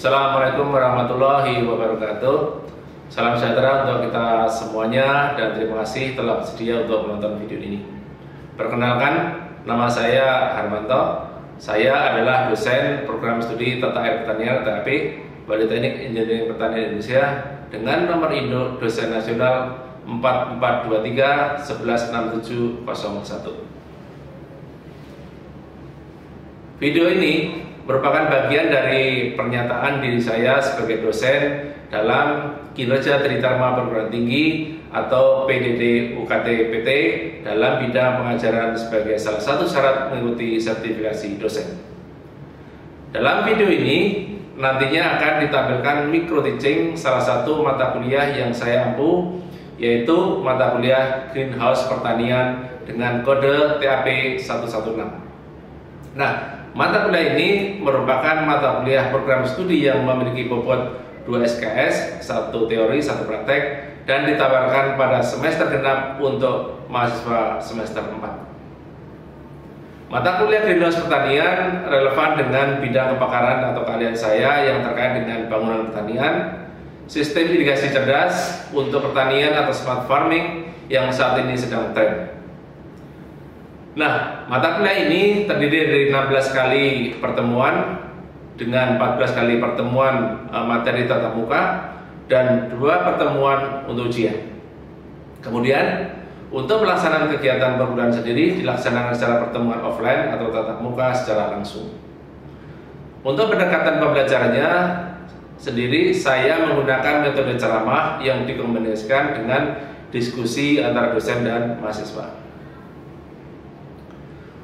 Assalamualaikum warahmatullahi wabarakatuh. Salam sejahtera untuk kita semuanya dan terima kasih telah bersedia untuk menonton video ini. Perkenalkan, nama saya Harmanto. Saya adalah dosen program studi Tata Air Pertanian (TAP) Politeknik Engineering Pertanian Indonesia dengan nomor induk dosen nasional 4423 116701. Video ini merupakan bagian dari pernyataan diri saya sebagai dosen dalam kinerja Tridharma Perguruan Tinggi atau PDD UKT PT dalam bidang pengajaran sebagai salah satu syarat mengikuti sertifikasi dosen. Dalam video ini nantinya akan ditampilkan micro teaching salah satu mata kuliah yang saya ampu, yaitu mata kuliah Greenhouse Pertanian dengan kode TAP 116. Nah, mata kuliah ini merupakan mata kuliah program studi yang memiliki bobot 2 SKS, 1 teori, 1 praktek, dan ditawarkan pada semester genap untuk mahasiswa semester 4. Mata kuliah Greenhouse Pertanian relevan dengan bidang kepakaran atau keahlian saya yang terkait dengan bangunan pertanian, sistem irigasi cerdas untuk pertanian atau smart farming yang saat ini sedang tren. Nah, mata kuliah ini terdiri dari 16 kali pertemuan dengan 14 kali pertemuan materi tatap muka dan 2 pertemuan untuk ujian. Kemudian, untuk pelaksanaan kegiatan perguruan sendiri dilaksanakan secara pertemuan offline atau tatap muka secara langsung. Untuk pendekatan pembelajarannya sendiri, saya menggunakan metode ceramah yang dikombinasikan dengan diskusi antara dosen dan mahasiswa.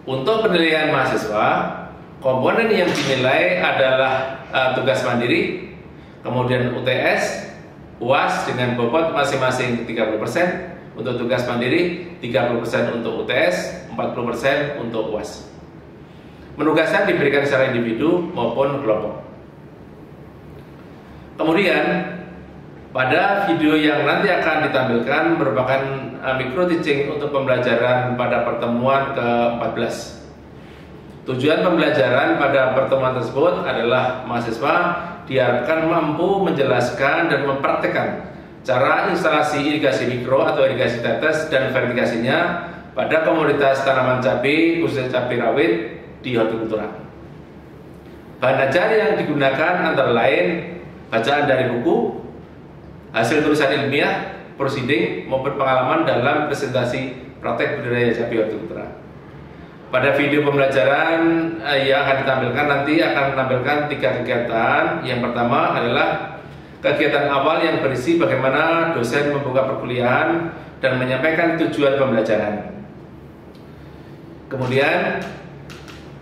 Untuk penilaian mahasiswa, komponen yang dinilai adalah tugas mandiri, kemudian UTS, UAS dengan bobot masing-masing 30%, untuk tugas mandiri 30% untuk UTS, 40% untuk UAS. Penugasan diberikan secara individu maupun kelompok. Kemudian, pada video yang nanti akan ditampilkan merupakan micro teaching untuk pembelajaran pada pertemuan ke-14. Tujuan pembelajaran pada pertemuan tersebut adalah mahasiswa diharapkan mampu menjelaskan dan mempraktekkan cara instalasi irigasi mikro atau irigasi tetes dan verifikasinya pada komoditas tanaman cabai, khususnya cabai rawit di hortikultura. Bahan ajar yang digunakan antara lain bacaan dari buku, hasil tulisan ilmiah, proceeding maupun pengalaman dalam presentasi praktek budidaya cabai hortikultura. Pada video pembelajaran yang akan ditampilkan nanti akan menampilkan 3 kegiatan. Yang pertama adalah kegiatan awal yang berisi bagaimana dosen membuka perkuliahan dan menyampaikan tujuan pembelajaran. Kemudian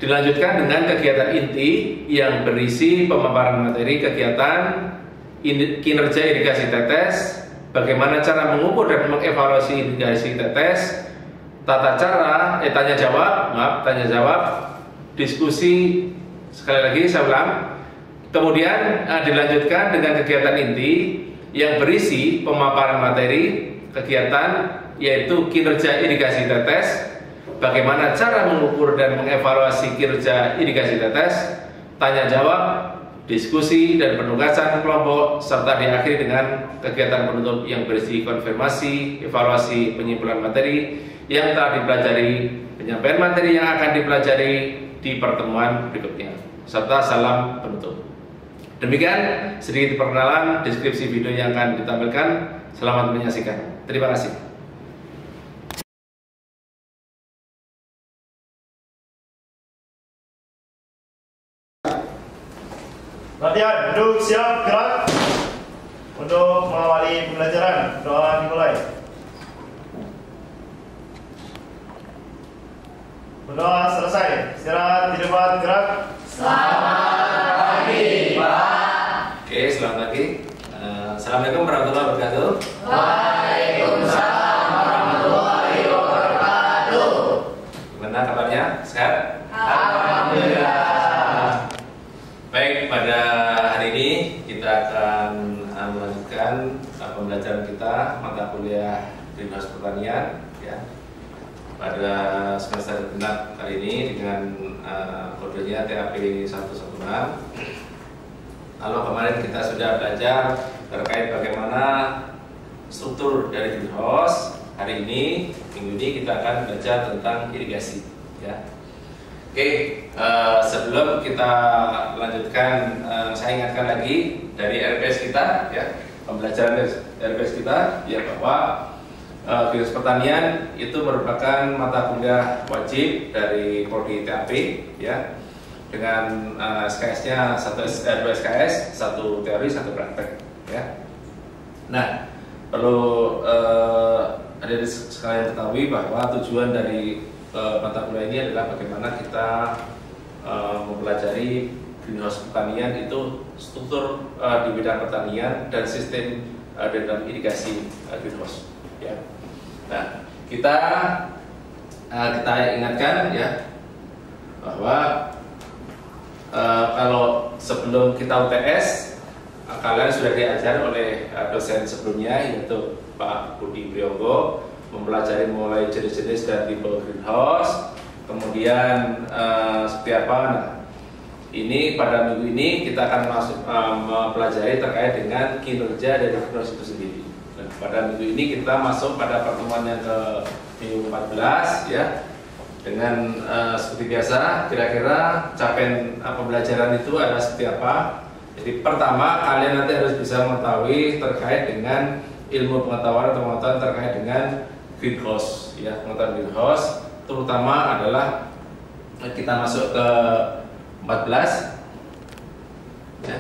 dilanjutkan dengan kegiatan inti yang berisi pemaparan materi kegiatan, kinerja irigasi tetes, bagaimana cara mengukur dan mengevaluasi irigasi tetes, tata cara tanya jawab, diskusi, sekali lagi saya ulang. Kemudian dilanjutkan dengan kegiatan inti yang berisi pemaparan materi kegiatan, yaitu kinerja irigasi tetes, bagaimana cara mengukur dan mengevaluasi kinerja irigasi tetes, tanya jawab, diskusi dan penugasan kelompok, serta diakhiri dengan kegiatan penutup yang berisi konfirmasi, evaluasi penyimpulan materi yang telah dipelajari, penyampaian materi yang akan dipelajari di pertemuan berikutnya, serta salam penutup. Demikian sedikit perkenalan deskripsi video yang akan ditampilkan. Selamat menyaksikan. Terima kasih. Latihan, duduk, siap, gerak. Untuk mengawali pembelajaran, doa dimulai. Berdoa selesai. Istirahat di depan, gerak. Selamat pagi, Pak. Oke, selamat pagi. Assalamualaikum warahmatullahi wabarakatuh. Waalaikumsalam warahmatullahi wabarakatuh. Gimana kabarnya? Sehat? Alhamdulillah. Baik, pada hari ini kita akan melanjutkan pembelajaran kita mata kuliah Greenhouse Pertanian ya. Pada semester genap kali ini dengan kodenya TAP 116. Kalau kemarin kita sudah belajar terkait bagaimana struktur dari greenhouse, hari ini, minggu ini kita akan belajar tentang irigasi. Ya. Oke, sebelum kita lanjutkan, saya ingatkan lagi dari RPS kita, ya, pembelajaran RPS kita, ya, bahwa greenhouse pertanian itu merupakan mata kuliah wajib dari Prodi TAP, ya, dengan SKS-nya 2 SKS, 1 teori, 1 praktek, ya. Nah, perlu adik-adik sekalian ketahui bahwa tujuan dari mata kuliah ini adalah bagaimana kita mempelajari greenhouse pertanian itu struktur di bidang pertanian dan sistem dalam irigasi greenhouse, ya. Nah, kita ingatkan, ya, bahwa kalau sebelum kita UTS, kalian sudah diajar oleh dosen sebelumnya, yaitu Pak Budi Priyogo, mempelajari mulai jenis-jenis dan tipe greenhouse, kemudian seperti apa. Nah, ini pada minggu ini kita akan mempelajari terkait dengan kinerja dari greenhouse itu sendiri. Nah, pada minggu ini kita masuk pada pertemuan yang ke minggu 14, ya. Dengan seperti biasa, kira-kira capaian pembelajaran itu ada seperti apa. Jadi pertama, kalian nanti harus bisa mengetahui terkait dengan ilmu pengetahuan atau pengetahuan terkait dengan greenhouse, ya, pengetahuan greenhouse. Terutama adalah kita masuk ke 14, ya.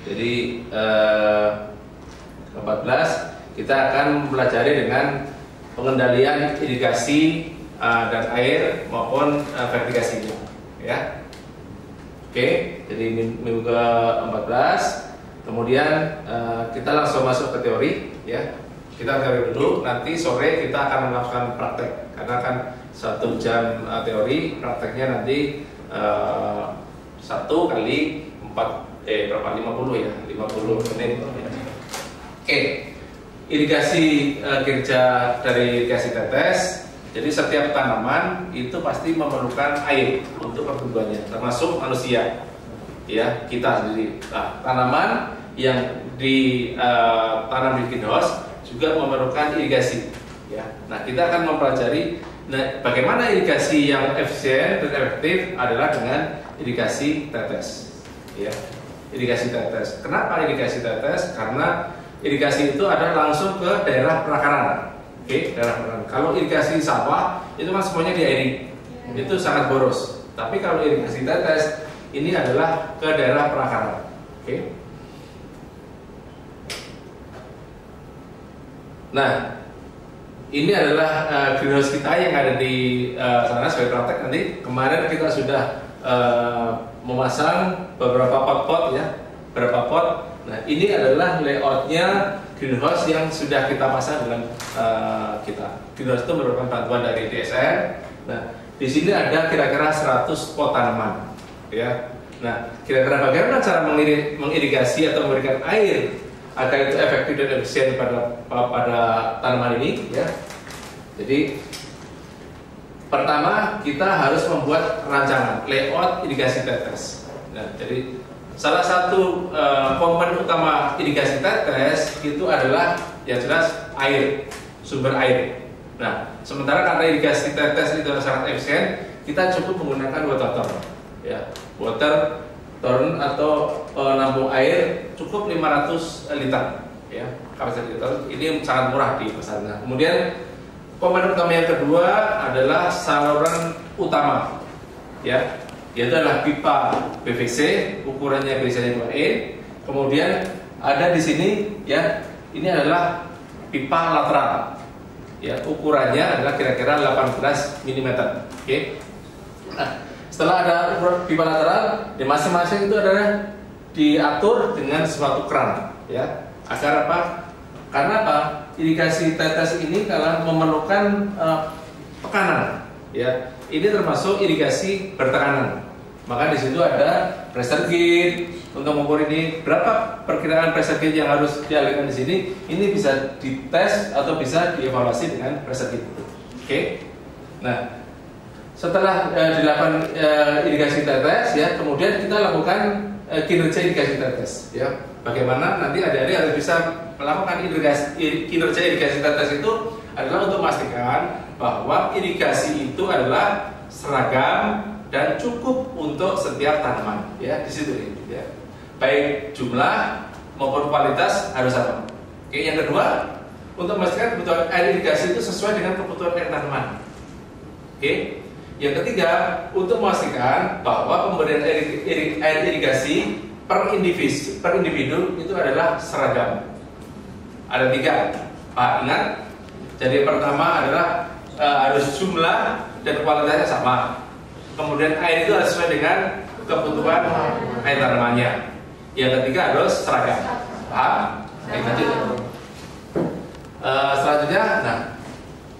Jadi ke 14 kita akan mempelajari dengan pengendalian irigasi dan air maupun vertigasinya, ya. Oke, jadi minggu ke-14. Kemudian kita langsung masuk ke teori, ya. Kita teori dulu, nanti sore kita akan melakukan praktek. Karena kan 1 jam teori, prakteknya nanti 1 kali 50 ya, 50 menit. Ya. Oke. Irigasi kerja dari irigasi tetes. Jadi setiap tanaman itu pasti memerlukan air untuk pertumbuhannya, termasuk manusia, ya, kita sendiri. Nah, tanaman yang ditanam di greenhouse juga memerlukan irigasi, ya. Nah, kita akan mempelajari bagaimana irigasi yang efisien dan efektif adalah dengan irigasi tetes, ya. Irigasi tetes. Kenapa irigasi tetes? Karena irigasi itu adalah langsung ke daerah perakaran. Oke, daerah perakaran. Kalau irigasi sawah itu kan semuanya diairi, itu sangat boros. Tapi kalau irigasi tetes ini adalah ke daerah perakaran. Oke. Nah, ini adalah greenhouse kita yang ada di sana sebagai praktek. Nanti kemarin kita sudah memasang beberapa pot-pot, ya, beberapa pot. Nah, ini adalah layoutnya greenhouse yang sudah kita pasang dengan kita. Greenhouse itu merupakan bantuan dari DSN. Nah, di sini ada kira-kira 100 pot tanaman, ya. Nah, kira-kira bagaimana cara mengirigasi atau memberikan air agar itu efektif dan efisien pada tanaman ini, ya. Jadi pertama kita harus membuat rancangan layout irigasi tetes. Nah, jadi salah satu komponen utama irigasi tetes itu adalah yang jelas air, sumber air. Nah, sementara karena irigasi tetes itu sangat efisien, kita cukup menggunakan water turn, ya. Water turn atau penampung air cukup 500 liter, ya, kapasitas liter. Ini sangat murah di pasaran. Kemudian komponen utama yang kedua adalah saluran utama, ya. Yaitu adalah pipa PVC, ukurannya biasanya 2E. Kemudian ada di sini, ya, ini adalah pipa lateral, ya, ukurannya adalah kira-kira 18 mm. Oke. Nah, setelah ada pipa lateral, di masing-masing itu adalah diatur dengan suatu keran, ya. Agar apa? Karena apa? Irigasi tetes ini kalau memerlukan tekanan, ya. Ini termasuk irigasi bertekanan. Maka di situ ada pressure gauge untuk mengukur ini berapa perkiraan pressure gauge yang harus dialihkan di sini. Ini bisa dites atau bisa dievaluasi dengan pressure gauge. Oke. Nah, setelah dilakukan irigasi tetes ya, kemudian kita lakukan kinerja irigasi tetes ya. Bagaimana nanti adik-adik harus bisa melakukan kinerja irigasi tetes itu adalah untuk memastikan bahwa irigasi itu adalah seragam dan cukup untuk setiap tanaman ya, di situ ya. Baik jumlah maupun kualitas harus sama. Oke, yang kedua, untuk memastikan kebutuhan air irigasi itu sesuai dengan kebutuhan air tanaman. Oke. Yang ketiga, untuk memastikan bahwa pemberian air irigasi per individu itu adalah seragam. Ada 3. Pak ingat. Jadi yang pertama adalah harus jumlah dan kualitasnya sama. Kemudian air itu harus sesuai dengan kebutuhan air tanamannya. Yang ketiga harus seragam. Paham? Lanjut. Selanjutnya, nah,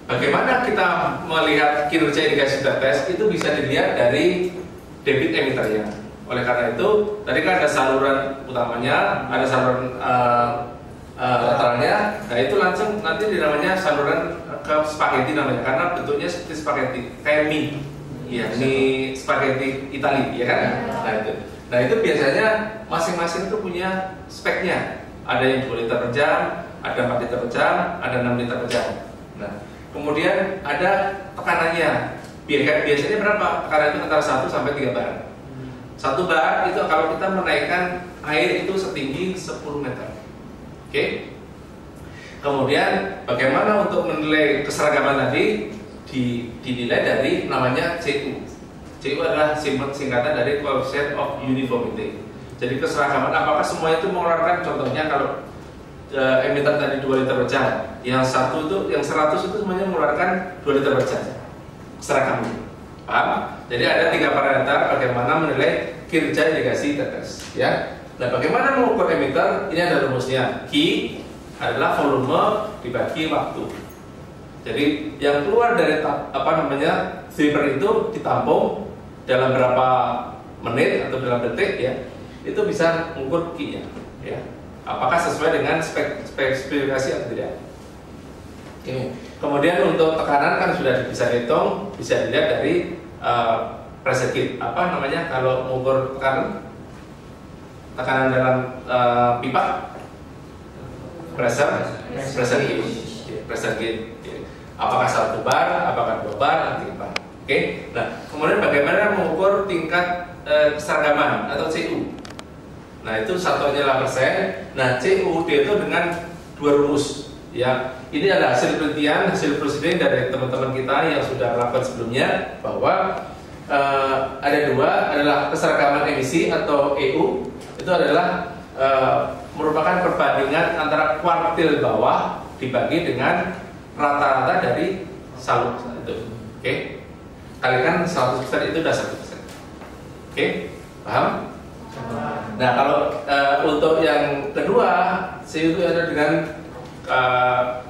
bagaimana kita melihat kinerja irigasi tetes itu bisa dilihat dari debit emitternya. Oleh karena itu, tadi kan ada saluran utamanya, ada saluran lateralnya. Nah itu langsung nanti dinamanya saluran ke spaghetti namanya, karena bentuknya seperti spaghetti, kayak mie. Ya, ini spaghetti Itali, ya kan? Nah itu biasanya masing-masing itu punya speknya. Ada yang 2 liter per jam, ada 4 liter per jam, ada 6 liter per jam. Nah, kemudian ada tekanannya. Biasanya berapa? Tekanan itu antara 1 sampai 3 bar. 1 bar itu kalau kita menaikkan air itu setinggi 10 meter. Oke? Kemudian bagaimana untuk menilai keseragaman tadi? Dinilai dari namanya CU. CU adalah singkatan dari Coefficient of Uniformity. Jadi keseragaman apakah semua itu mengeluarkan, contohnya kalau emitter tadi 2 liter per jam, yang 100 itu semuanya mengeluarkan 2 liter per jam. Keseragaman. Paham? Jadi ada 3 parameter bagaimana menilai kinerja irigasi tetes, ya. Nah, bagaimana mengukur emitter? Ini ada rumusnya. Q adalah volume dibagi waktu. Jadi yang keluar dari dripper itu ditampung dalam berapa menit atau dalam detik ya, itu bisa mengukur Q-nya ya. Apakah sesuai dengan spesifikasi atau tidak. Oke. Kemudian untuk tekanan kan sudah bisa dihitung, bisa dilihat dari pressure gauge. Apa namanya kalau mengukur tekanan dalam pipa? Pressure gauge. Apakah 1 bar, apakah 2 bar, 3 bar. Oke. Nah, kemudian bagaimana mengukur tingkat keseragaman atau CU? Nah, itu satuannya adalah persen. Nah, CU dia itu dengan 2 rumus. Ya, ini adalah hasil penelitian, hasil prosedur dari teman-teman kita yang sudah melakukan sebelumnya, bahwa ada 2 adalah keseragaman emisi atau EU. Itu adalah merupakan perbandingan antara kuartil bawah dibagi dengan rata-rata dari salur itu. Oke. Kalikan 100% itu udah 100%. Oke, paham? Nah, kalau untuk yang kedua, CU itu ada dengan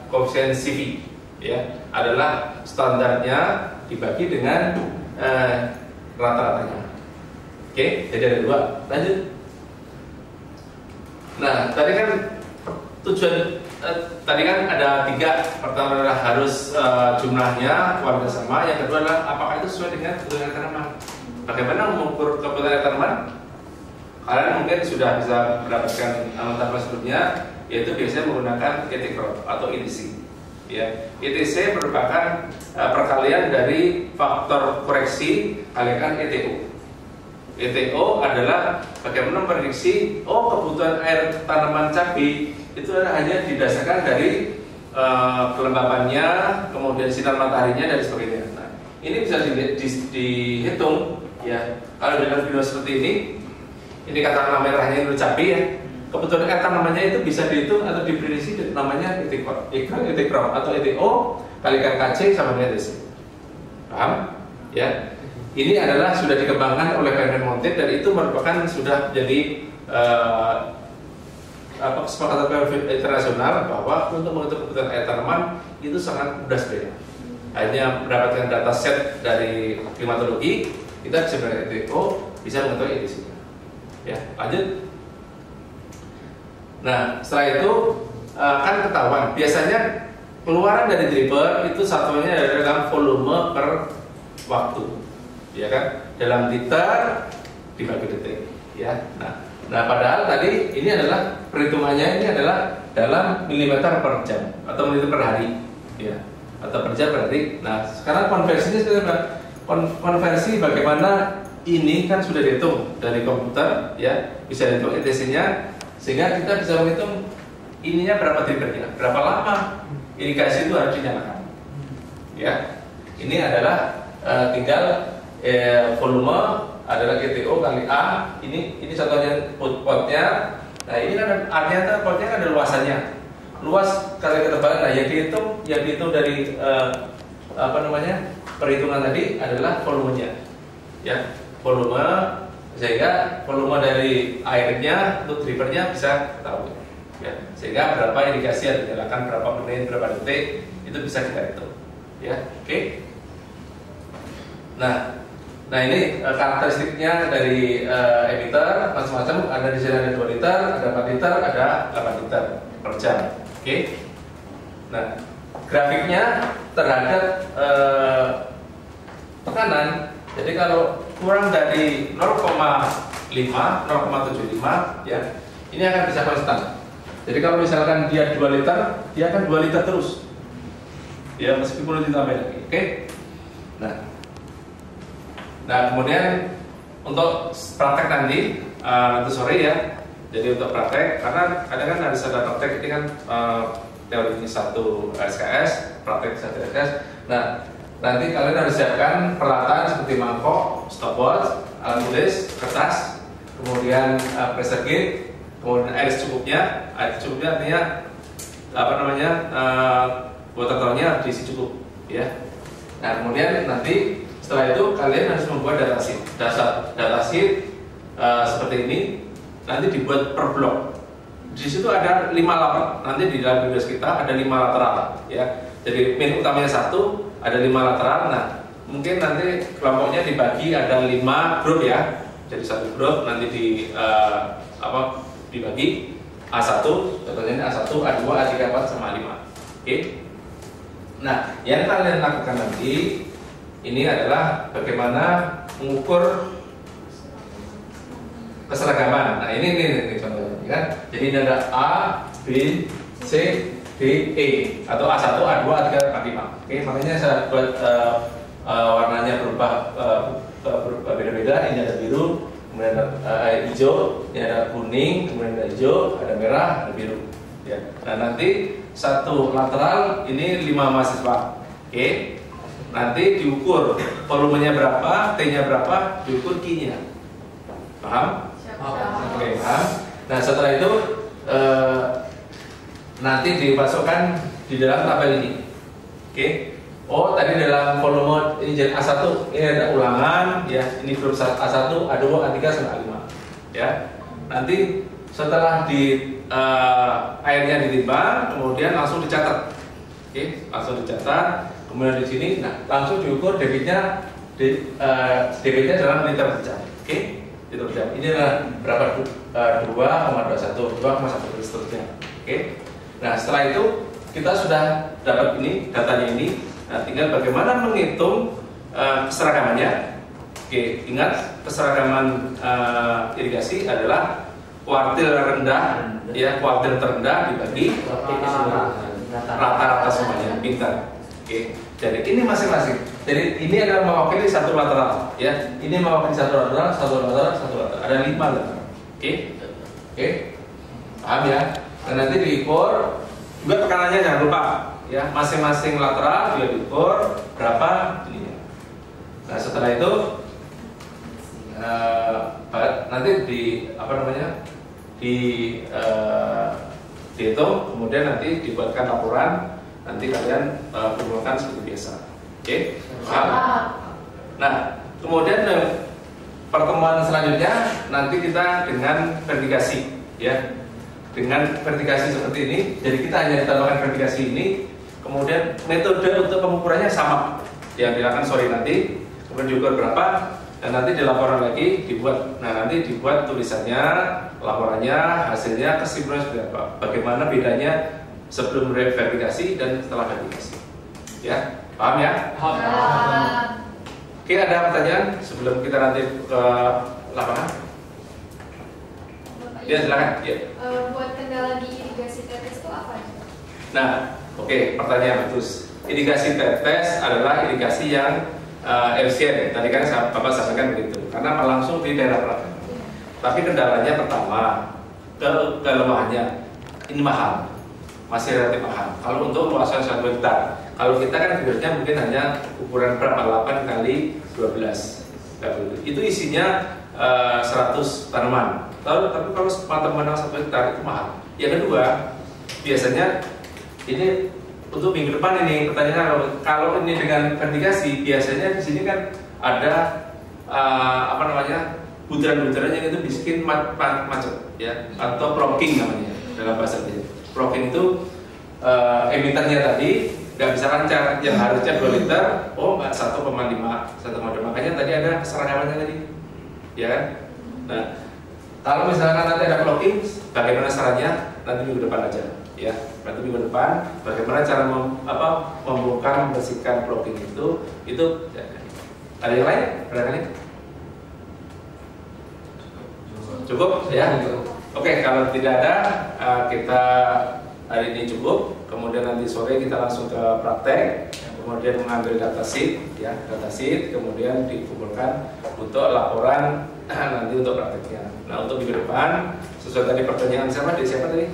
koefisien CV ya, adalah standarnya dibagi dengan rata-ratanya. Oke, jadi ada 2. Lanjut. Nah, tadi kan tujuan tadi kan ada 3. Pertama adalah harus jumlahnya, kualitas sama. Yang kedua adalah apakah itu sesuai dengan kebutuhan tanaman. Bagaimana mengukur kebutuhan tanaman? Kalian mungkin sudah bisa mendapatkan tabel sebelumnya, yaitu biasanya menggunakan ETC atau ETC. Ya, ETC merupakan perkalian dari faktor koreksi kalikan ETO. ETO adalah bagaimana memprediksi kebutuhan air tanaman cabai itu hanya didasarkan dari kelembabannya, kemudian sinar mataharinya dan sebagainya. Nah, ini bisa dihitung ya. Kalau dalam video seperti ini katakanlah merahnya itu cabai ya. Kebetulan air tanamannya itu bisa dihitung atau diprediksi namanya ETC atau ETO kalikan KC sama dengan ETC. Paham? Ya. Ini adalah sudah dikembangkan oleh Pemda Montet dan itu merupakan sudah jadi kesepakatan internasional bahwa untuk menghitung kebutuhan air tanaman itu sangat mudah sebenarnya. Hanya mendapatkan data set dari klimatologi, kita bisa menggunakan ETO, bisa mengetahui ETC-nya. Ya, lanjut. Nah, setelah itu kan ketahuan. Biasanya keluaran dari dripper itu satuannya adalah dalam volume per waktu, ya kan? Dalam liter dibagi detik, ya. Nah, padahal tadi ini adalah perhitungannya ini adalah dalam milimeter per jam atau menit per hari, ya, atau per jam per hari. Nah, sekarang konversinya sudah konversi bagaimana ini kan sudah dihitung dari komputer, ya, bisa dihitung ETC-nya, sehingga kita bisa menghitung ininya berapa tribernya, berapa lama irigasi itu harus dinyalakan, ya. Ini adalah tinggal volume adalah GTO kali A. Ini contohnya potnya. Nah, ini kan artinya potnya kan ada luasannya. Luas kali ketebalan. Nah, yang dihitung dari perhitungan tadi adalah volumenya. Ya, volume, sehingga volume dari airnya untuk drippernya bisa ketahui. Ya, sehingga berapa irigasi yang dijalankan, berapa menit, berapa detik itu bisa kita hitung. Ya, oke. Nah, ini karakteristiknya dari emitter macam-macam. Ada di sini ada 2 liter, ada 4 liter, ada 8 liter per jam. Oke. Nah, grafiknya terhadap tekanan. Jadi kalau kurang dari 0,5, 0,75, ya, ini akan bisa konstan. Jadi kalau misalkan dia 2 liter, dia akan 2 liter terus. Ya, meskipun ditambah lagi. Oke. Nah, kemudian untuk praktek nanti sore ya. Jadi untuk praktek, karena kadang kan harus ada praktek, ini kan teori 1 SKS, praktek 1 SKS. Nah, nanti kalian harus siapkan peralatan seperti mangkok, stopwatch, alat tulis, kertas, kemudian pressure gauge, kemudian air secukupnya. Air secukupnya artinya water tone-nya diisi cukup, ya. Nah, kemudian nanti setelah itu kalian harus membuat datasheet. Datasheet seperti ini nanti dibuat per blok. Di situ ada 5 lateral. Nanti di dalam tugas kita ada 5 lateral, ya. Jadi min utamanya 1, ada 5 lateral. Nah, mungkin nanti kelompoknya dibagi ada 5 grup, ya. Jadi satu grup nanti dibagi A1, contohnya ini A1, A2, A3, A4 sama A5. Oke. Nah, yang kalian lakukan nanti ini adalah bagaimana mengukur keseragaman. Nah, ini contohnya, kan? Jadi ini ada A, B, C, D, E, atau A1, A2, A3, A5. Oke, makanya saya buat warnanya berubah beda-beda. Ini ada biru, kemudian ada hijau, ini ada kuning, kemudian ada hijau, ada merah, ada biru. Ya. Nah, nanti satu lateral ini 5 mahasiswa. Oke. Nanti diukur volumenya berapa, T-nya berapa, diukur Q-nya. Paham? Oke, paham. Nah, setelah itu nanti dimasukkan di dalam tabel ini. Oke. Oh, tadi dalam volume ini jadi A1, ini ada ulangan, ya. Ini grup A1, A2, A3 sampai A5. Ya. Nanti setelah airnya ditimbang, kemudian langsung dicatat. Oke, langsung dicatat. Kemudian di sini, nah, langsung diukur debitnya dalam liter per jam. Oke, liter per jam. Ini adalah berapa? 2,21, 2,1 dan seterusnya. Oke. Nah, setelah itu kita sudah dapat ini datanya ini. Nah, tinggal bagaimana menghitung keseragamannya. Oke, ingat keseragaman irigasi adalah kuartil rendah, ya, kuartil terendah dibagi rata-rata semuanya. Pintar. Oke, jadi ini masing-masing. Jadi ini adalah mewakili satu lateral, ya. Ini mewakili satu lateral, satu lateral, satu lateral. Ada 5 lateral. Oke, paham ya? Dan nanti diukur juga tekanannya, jangan lupa, ya. Masing-masing lateral juga diukur berapa ininya. Nah, setelah itu nanti dihitung, kemudian nanti dibuatkan laporan. Nanti kalian kumpulkan seperti biasa. Oke? Paham? Nah, kemudian pertemuan selanjutnya nanti kita dengan verifikasi, ya. Dengan verifikasi seperti ini, jadi kita hanya ditambahkan verifikasi ini, kemudian metode untuk pengukurannya sama. Yang dilakukan sore nanti, kemudian diukur berapa, dan nanti di laporan lagi dibuat. Nah, nanti dibuat tulisannya, laporannya, hasilnya, kesimpulannya seperti apa. Bagaimana bedanya sebelum verifikasi dan setelah verifikasi, ya, paham ya? Paham. Oke, ada pertanyaan sebelum kita nanti ke lapangan? Ya, silakan. Ya. Buat kendala di irigasi tetes itu apa? Nah, oke, pertanyaan bagus. Irigasi tetes adalah irigasi yang efisien. Tadi kan Bapak sampaikan begitu, karena langsung di daerah pelataran. Tapi kendalanya pertama, kelemahannya ini mahal, masih relatif mahal. Kalau untuk luasan 1 hektar, kalau kita kan gridnya mungkin hanya ukuran berapa 8 kali 12. Itu isinya 100 tanaman. Tapi kalau teman-teman 1 hektar itu mahal. Yang kedua, biasanya ini untuk minggu depan ini pertanyaan kalau ini dengan vertikasi biasanya di sini kan ada butiran-butiran yang itu bikin macet ya, atau blocking namanya dalam bahasa Indonesia. Blocking itu emiternya tadi nggak bisa lancar, yang harusnya 2 liter, 1,5, makanya tadi ada keserakamannya tadi, ya kan? Nah, kalau misalkan nanti ada blocking, bagaimana caranya? Nanti minggu depan aja, ya. Nanti minggu depan, bagaimana cara membongkar, membersihkan blocking itu ya. Ada yang lain? Barangkali? Cukup, ya. Oke, kalau tidak ada, kita hari ini cukup. Kemudian nanti sore kita langsung ke praktek, kemudian mengambil data sheet, ya, kemudian dikumpulkan untuk laporan nanti untuk prakteknya. Nah, untuk minggu depan, sesuai tadi pertanyaan siapa tadi?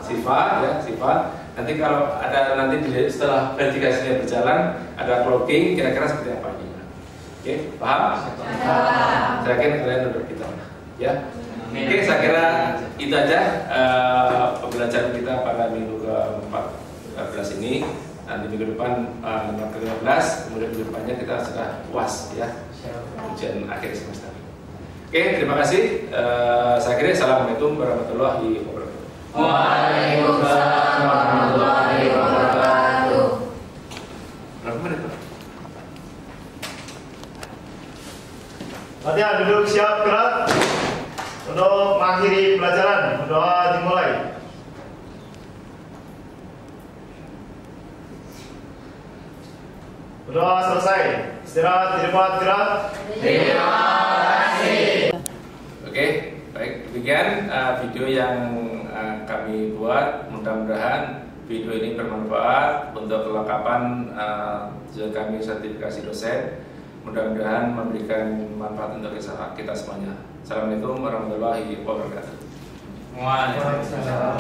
Siva, ya, Siva. Nanti kalau ada setelah verifikasinya berjalan, ada clocking, kira-kira seperti apa ini? Oke, paham? Saya yakin kalian udah kita, ya. Oke, saya kira itu aja pembelajaran kita pada minggu ke-14 ini. Nanti minggu depan nomor ke-15, kemudian minggu depannya kita sudah puas, ya, ujian akhir semester. Oke, terima kasih. Saya kira assalamualaikum warahmatullahi wabarakatuh. Waalaikumsalam warahmatullahi wabarakatuh. Berapa menit, Pak? Latihan duduk siap gerak. Untuk mengakhiri pelajaran, berdoa dimulai. Berdoa selesai. Istirahat di tempat gerak. Terima kasih. Oke, baik. Demikian video yang kami buat. Mudah-mudahan video ini bermanfaat untuk kelengkapan kami sertifikasi dosen. Mudah-mudahan memberikan manfaat untuk kita semuanya. Assalamualaikum warahmatullahi wabarakatuh. Waalaikumsalam.